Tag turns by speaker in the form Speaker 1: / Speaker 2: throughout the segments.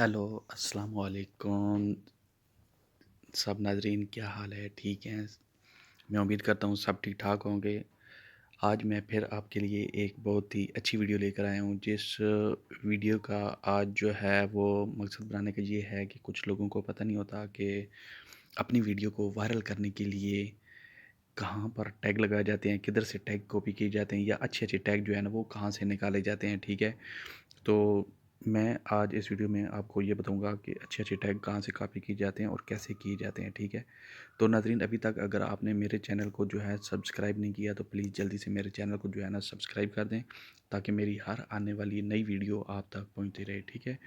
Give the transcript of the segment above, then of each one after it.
Speaker 1: Hello, अस्सलाम वालेकुम। सब नाज़रीन क्या हाल है? ठीक हैं? मैं उम्मीद करता हूँ सब ठीक-ठाक होंगे। आज मैं फिर आपके लिए एक बहुत ही अच्छी वीडियो लेकर आया हूँ, जिस वीडियो का आज जो है वो मकसद बनाने का ये है कि कुछ लोगों को पता नहीं होता कि अपनी वीडियो को वायरल करने के लिए कहाँ पर टैग लगाए जाते हैं, किधर से टैग कॉपी किए जाते हैं या अच्छे-अच्छे टैग जो है ना वो कहाँ से निकाले जाते हैं, ठीक है? तो मैं आज इस वीडियो में आपको ये बताऊंगा कि अच्छे-अच्छे टैग कहाँ से कॉपी किए जाते हैं और कैसे किए जाते हैं, ठीक है? तो नाज़रीन, अभी तक अगर आपने मेरे चैनल को जो है सब्सक्राइब नहीं किया तो प्लीज़ जल्दी से मेरे चैनल को जो है ना सब्सक्राइब कर दें, ताकि मेरी हर आने वाली नई वीडियो आप तक पहुंचती रहे, ठीक है?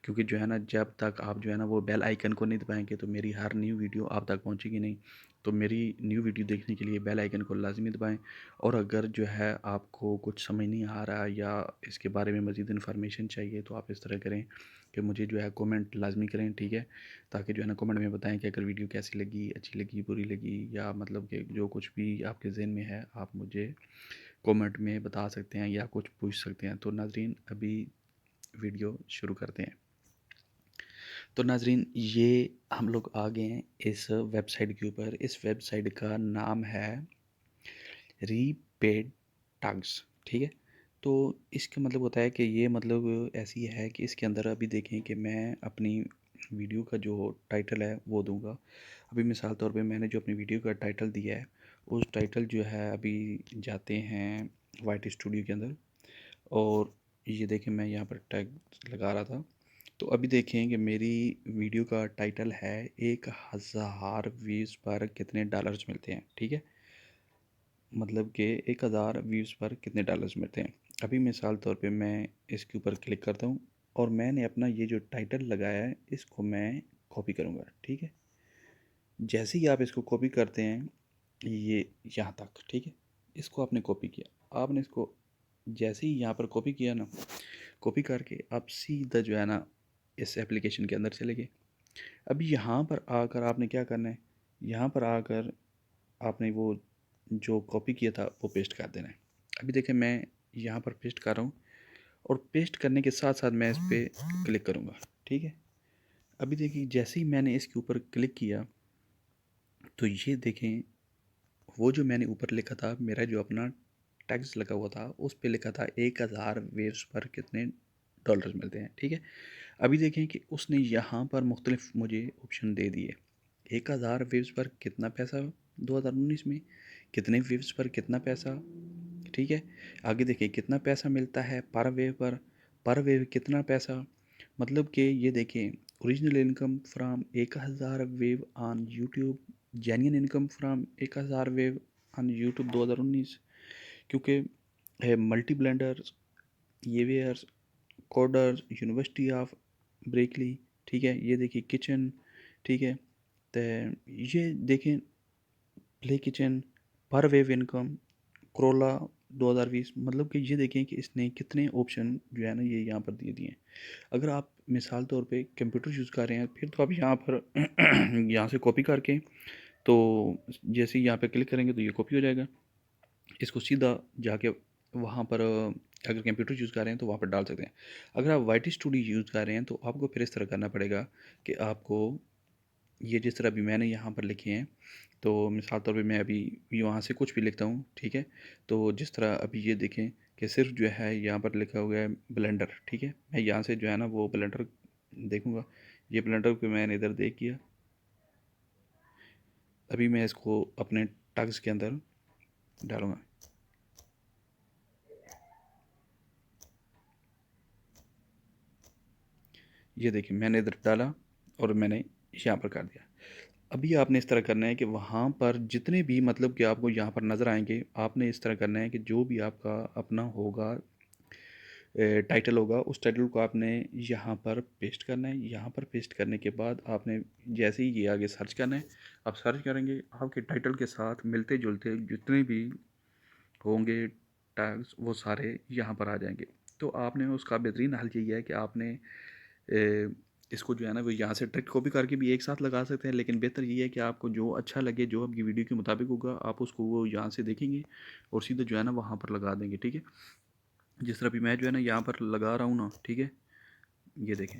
Speaker 1: क्योंकि जो है ना जब तक आप जो है ना वो बेल आइकन को नहीं दबाएंगे तो मेरी हर न्यू वीडियो आप तक पहुंचेगी नहीं। तो मेरी न्यू वीडियो देखने के लिए बेल आइकन को लाजमी दबाएं। और अगर जो है आपको कुछ समझ नहीं आ रहा या इसके बारे में मज़ीद इन्फॉर्मेशन चाहिए तो आप इस तरह करें कि मुझे जो है कमेंट लाजमी करें, ठीक है? ताकि जो है ना कमेंट में बताएं कि अगर वीडियो कैसी लगी, अच्छी लगी, बुरी लगी, या मतलब कि जो कुछ भी आपके ज़हन में है आप मुझे कमेंट में बता सकते हैं या कुछ पूछ सकते हैं। तो नाज़रीन, अभी वीडियो शुरू करते हैं। तो नाज़रीन, ये हम लोग आ गए हैं इस वेबसाइट के ऊपर। इस वेबसाइट का नाम है रीपेड टैग्स, ठीक है? तो इसका मतलब होता है कि ये मतलब ऐसी है कि इसके अंदर अभी देखें कि मैं अपनी वीडियो का जो टाइटल है वो दूंगा। अभी मिसाल तौर पे मैंने जो अपनी वीडियो का टाइटल दिया है, उस टाइटल जो है अभी जाते हैं वाइट स्टूडियो के अंदर, और ये देखें मैं यहाँ पर टैग लगा रहा था। तो अभी देखें कि मेरी वीडियो का टाइटल है 1000 व्यूज़ पर कितने डॉलर्स मिलते हैं, ठीक है? मतलब कि 1000 व्यूज़ पर कितने डॉलर्स मिलते हैं। अभी मिसाल तौर पे मैं इसके ऊपर क्लिक करता हूँ और मैंने अपना ये जो टाइटल लगाया है इसको मैं कॉपी करूँगा, ठीक है? जैसे ही आप इसको कॉपी करते हैं ये यहाँ तक, ठीक है? इसको आपने कॉपी किया, आपने इसको जैसे ही यहाँ पर कॉपी किया ना, कॉपी करके आप सीधा जो है ना इस एप्लीकेशन के अंदर चले गए। अभी यहाँ पर आकर आपने क्या करना है, यहाँ पर आकर आपने वो जो कॉपी किया था वो पेस्ट कर देना है। अभी देखें मैं यहाँ पर पेस्ट कर रहा हूँ और पेस्ट करने के साथ साथ मैं इस पर क्लिक करूँगा, ठीक है? अभी देखिए जैसे ही मैंने इसके ऊपर क्लिक किया तो ये देखें वो जो मैंने ऊपर लिखा था, मेरा जो अपना टैक्स लगा हुआ था उस पे लिखा था 1000 वेव्स पर कितने डॉलर्स मिलते हैं, ठीक है? अभी देखें कि उसने यहाँ पर मुख्तलिफ मुझे ऑप्शन दे दिए। 1000 वेव्स पर कितना पैसा 2019 में, कितने वेव्स पर कितना पैसा, ठीक है? आगे देखिए कितना पैसा मिलता है पर वेव कितना पैसा। मतलब कि ये देखें, original income from 1000 wave on YouTube, genuine income from 1000 wave on YouTube 2019, क्योंकि मल्टी ब्लेंडर्स, ये वेयर्स, कोडर्स, यूनिवर्सिटी ऑफ ब्रेकली, ठीक है? ये देखिए किचन, ठीक है? तो ये देखें प्ले किचन, पर वेव इनकम, क्रोला 2020, मतलब कि ये देखें कि इसने कितने ऑप्शन जो है ना ये यहाँ पर दे दिए हैं। अगर आप मिसाल तौर पे कंप्यूटर यूज़ कर रहे हैं फिर तो आप यहाँ पर यहाँ से कॉपी करके, तो जैसे ही यहाँ पे क्लिक करेंगे तो ये कॉपी हो जाएगा। इसको सीधा जाके वहाँ पर अगर कंप्यूटर यूज़ कर रहे हैं तो वहाँ पर डाल सकते हैं। अगर आप वाईटी स्टूडियो यूज़ कर रहे हैं तो आपको फिर इस तरह करना पड़ेगा कि आपको ये जिस तरह अभी मैंने यहाँ पर लिखे हैं, तो मिसाल तौर पे मैं अभी वहाँ से कुछ भी लिखता हूँ, ठीक है? तो जिस तरह अभी ये देखें कि सिर्फ जो है यहाँ पर लिखा हुआ है ब्लेंडर, ठीक है? मैं यहाँ से जो है ना वो ब्लेंडर देखूँगा। ये ब्लेंडर को मैंने इधर देख किया। अभी मैं इसको अपने टैग्स के अंदर डालूँगा। ये देखिए मैंने इधर डाला और मैंने यहाँ पर कर दिया। अभी आपने इस तरह करना है कि वहाँ पर जितने भी मतलब कि आपको यहाँ पर नज़र आएंगे, आपने इस तरह करना है कि जो भी आपका अपना होगा टाइटल होगा, उस टाइटल को आपने यहाँ पर पेस्ट करना है। यहाँ पर पेस्ट करने के बाद आपने जैसे ही ये आगे सर्च करना है, आप सर्च करेंगे आपके टाइटल के साथ मिलते जुलते जितने भी होंगे टैग्स वो सारे यहाँ पर आ जाएंगे। तो आपने उसका बेहतरीन हल यही है कि आपने इसको जो है ना वो यहाँ से ट्रिक कॉपी करके भी एक साथ लगा सकते हैं, लेकिन बेहतर ये है कि आपको जो अच्छा लगे, जो आपकी वीडियो के मुताबिक होगा, आप उसको वो यहाँ से देखेंगे और सीधा जो है ना वहाँ पर लगा देंगे, ठीक है? जिस तरह भी मैं जो है ना यहाँ पर लगा रहा हूँ ना, ठीक है? ये देखें